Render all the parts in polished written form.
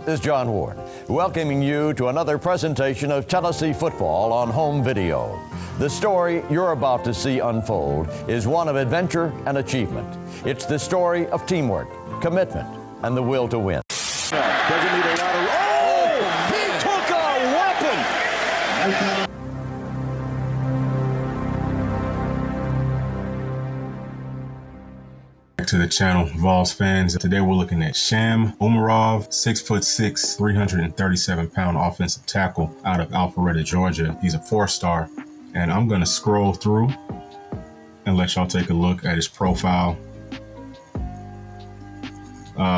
is John Ward, welcoming you to another presentation of Tennessee football on home video. The story you're about to see unfold is one of adventure and achievement. It's the story of teamwork, commitment, and the will to win. Doesn't need a lot of... Oh! He took a weapon! Back to the channel, Vols fans. Today we're looking at Sham Umarov, 6'6", 337-pound offensive tackle out of Alpharetta, Georgia. He's a 4-star, and I'm going to scroll through and let y'all take a look at his profile.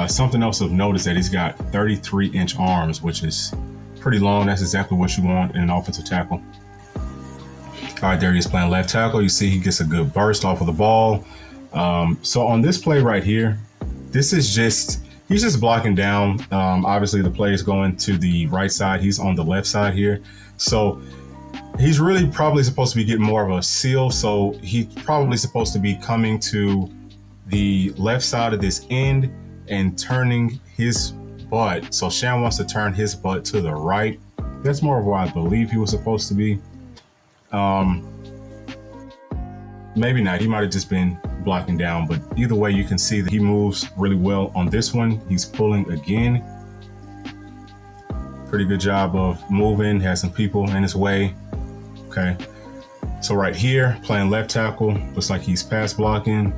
Something else of note is that he's got 33-inch arms, which is pretty long. That's exactly what you want in an offensive tackle. All right, there he is playing left tackle. You see he gets a good burst off of the ball. So on this play right here, this is he's just blocking down. Obviously the play is going to the right side. He's on the left side here. So he's really probably supposed to be getting more of a seal. So he's probably supposed to be coming to the left side of this end and turning his butt. So Sham wants to turn his butt to the right. That's more of what I believe he was supposed to be. Maybe not. He might have just been blocking down, but either way, you can see that he moves really well on this one. He's pulling again. Pretty good job of moving, has some people in his way. Okay. So right here, playing left tackle, looks like he's pass blocking.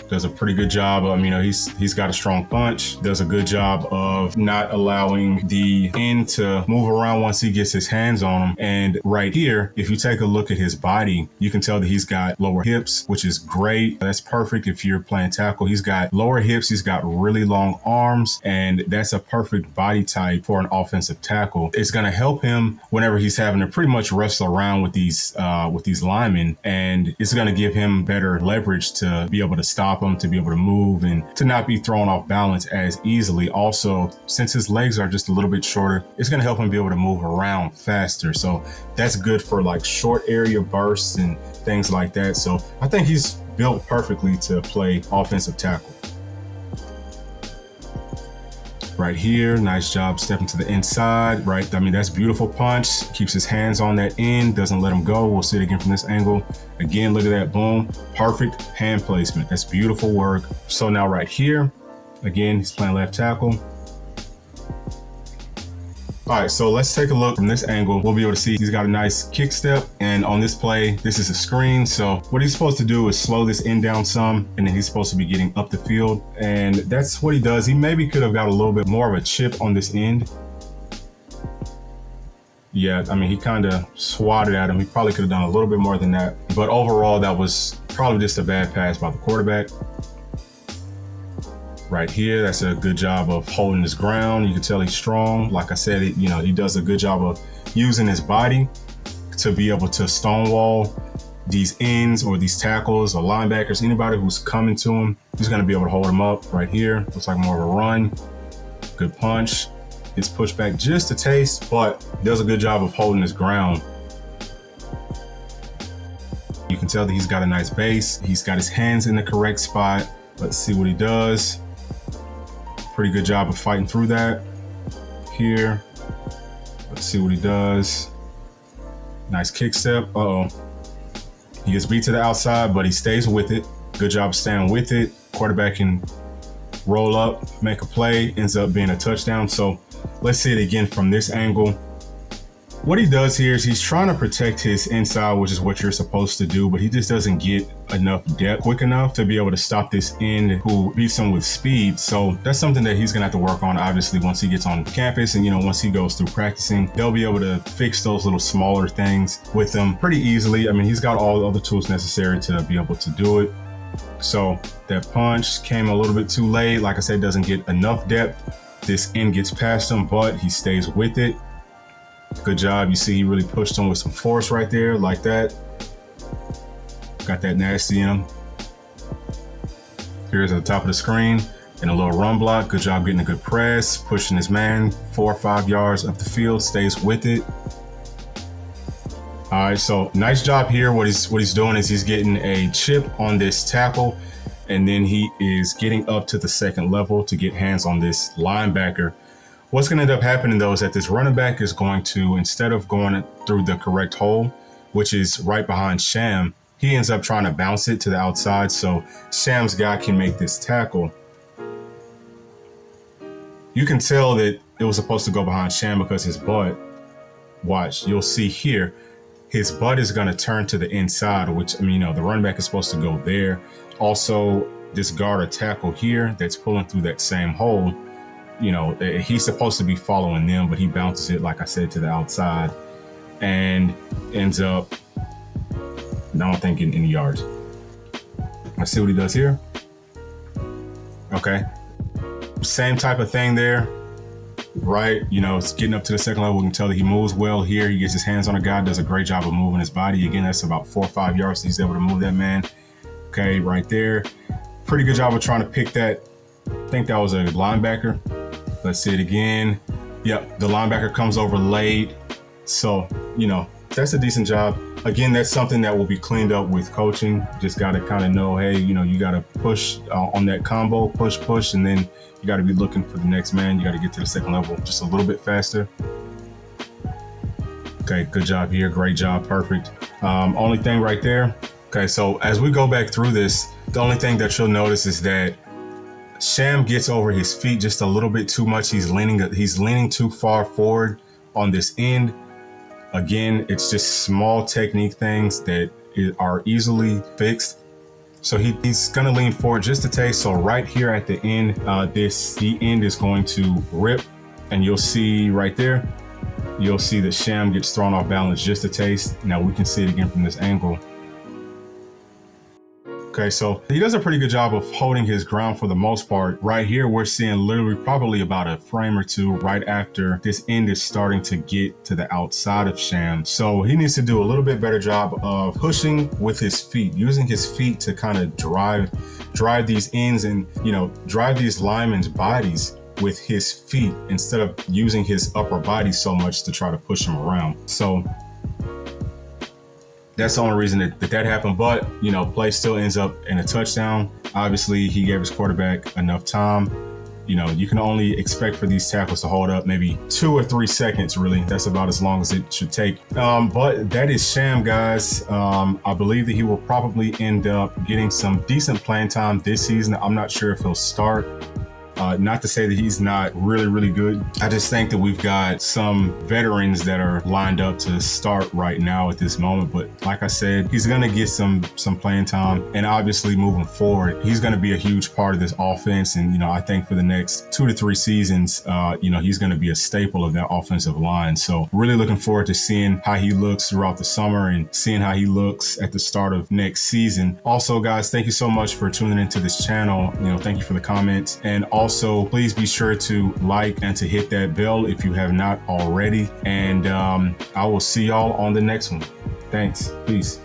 Does a pretty good job of, he's got a strong punch. Does a good job of not allowing the end to move around once he gets his hands on him. And right here, if you take a look at his body, you can tell that he's got lower hips, which is great. That's perfect if you're playing tackle. He's got lower hips, he's got really long arms, and that's a perfect body type for an offensive tackle. It's gonna help him whenever he's having to pretty much wrestle around with these linemen, and it's gonna give him better leverage to be able to stop him, to be able to move, and to not be thrown off balance as easily. Also, since his legs are just a little bit shorter, it's going to help him be able to move around faster. So that's good for like short area bursts and things like that. So I think he's built perfectly to play offensive tackle. Right here, nice job stepping to the inside, right? That's beautiful punch. Keeps his hands on that end, doesn't let him go. We'll see it again from this angle. Again, look at that, boom. Perfect hand placement. That's beautiful work. So now right here, again, he's playing left tackle. All right, so let's take a look from this angle. We'll be able to see he's got a nice kick step, and on this play, this is a screen. So what he's supposed to do is slow this end down some, and then he's supposed to be getting up the field, and that's what he does. He maybe could have got a little bit more of a chip on this end. Yeah, he kind of swatted at him. He probably could have done a little bit more than that, but overall, that was probably just a bad pass by the quarterback. Right here, that's a good job of holding his ground. You can tell he's strong. Like I said, he does a good job of using his body to be able to stonewall these ends or these tackles or linebackers, anybody who's coming to him. He's going to be able to hold him up right here. Looks like more of a run. Good punch. Gets pushed back just a taste, but does a good job of holding his ground. You can tell that he's got a nice base. He's got his hands in the correct spot. Let's see what he does. Pretty good job of fighting through that. Here, let's see what he does. Nice kick step. Uh-oh. He gets beat to the outside, but he stays with it. Good job staying with it. Quarterback can roll up, make a play, ends up being a touchdown. So let's see it again from this angle. What he does here is he's trying to protect his inside, which is what you're supposed to do, but he just doesn't get enough depth quick enough to be able to stop this end who beats him with speed. So that's something that he's gonna have to work on, obviously, once he gets on campus and, once he goes through practicing. They'll be able to fix those little smaller things with him pretty easily. He's got all the other tools necessary to be able to do it. So that punch came a little bit too late. Like I said, doesn't get enough depth. This end gets past him, but he stays with it. Good job. You see he really pushed him with some force right there, like that. Got that nasty in him. Here's at the top of the screen and a little run block. Good job getting a good press, pushing his man 4 or 5 yards up the field, stays with it. All right, so nice job here. What he's doing is he's getting a chip on this tackle, and then he is getting up to the second level to get hands on this linebacker. What's going to end up happening, though, is that this running back is going to, instead of going through the correct hole, which is right behind Sham, he ends up trying to bounce it to the outside so Sham's guy can make this tackle. You can tell that it was supposed to go behind Sham because his butt, watch, you'll see here, his butt is going to turn to the inside, which, I mean, the running back is supposed to go there. Also, this guard or tackle here that's pulling through that same hole, he's supposed to be following them, but he bounces it, like I said, to the outside and ends up, I don't think, getting any yards. Let's see what he does here. Okay. Same type of thing there, right? It's getting up to the second level. We can tell that he moves well here. He gets his hands on a guy, does a great job of moving his body. Again, that's about 4 or 5 yards. He's able to move that man. Okay, right there. Pretty good job of trying to pick that. I think that was a linebacker. Let's see it again. Yep, the linebacker comes over late. So, that's a decent job. Again, that's something that will be cleaned up with coaching. Just got to kind of know, hey, you got to push on that combo, push, and then you got to be looking for the next man. You got to get to the second level just a little bit faster. Okay, good job here. Great job. Perfect. Only thing right there. Okay, so as we go back through this, the only thing that you'll notice is that Sham gets over his feet just a little bit too much. He's leaning too far forward on this end. Again, it's just small technique things that are easily fixed. So he's going to lean forward just a taste. So right here at the end, the end is going to rip, and you'll see right there, you'll see that Sham gets thrown off balance just a taste. Now we can see it again from this angle. Okay, so he does a pretty good job of holding his ground for the most part. Right here, we're seeing literally probably about a frame or two right after this end is starting to get to the outside of Sham. So he needs to do a little bit better job of pushing with his feet, using his feet to kind of drive these ends and, drive these linemen's bodies with his feet instead of using his upper body so much to try to push him around. So that's the only reason that happened. But, play still ends up in a touchdown. Obviously, he gave his quarterback enough time. You can only expect for these tackles to hold up maybe 2 or 3 seconds, really. That's about as long as it should take. But that is Sham, guys. I believe that he will probably end up getting some decent playing time this season. I'm not sure if he'll start. Not to say that he's not really, really good. I just think that we've got some veterans that are lined up to start right now at this moment. But like I said, he's going to get some playing time. And obviously moving forward, he's going to be a huge part of this offense. And, I think for the next 2 to 3 seasons, he's going to be a staple of that offensive line. So really looking forward to seeing how he looks throughout the summer and seeing how he looks at the start of next season. Also, guys, thank you so much for tuning into this channel. Thank you for the comments. And also, please be sure to like and to hit that bell if you have not already. And I will see y'all on the next one. Thanks. Peace.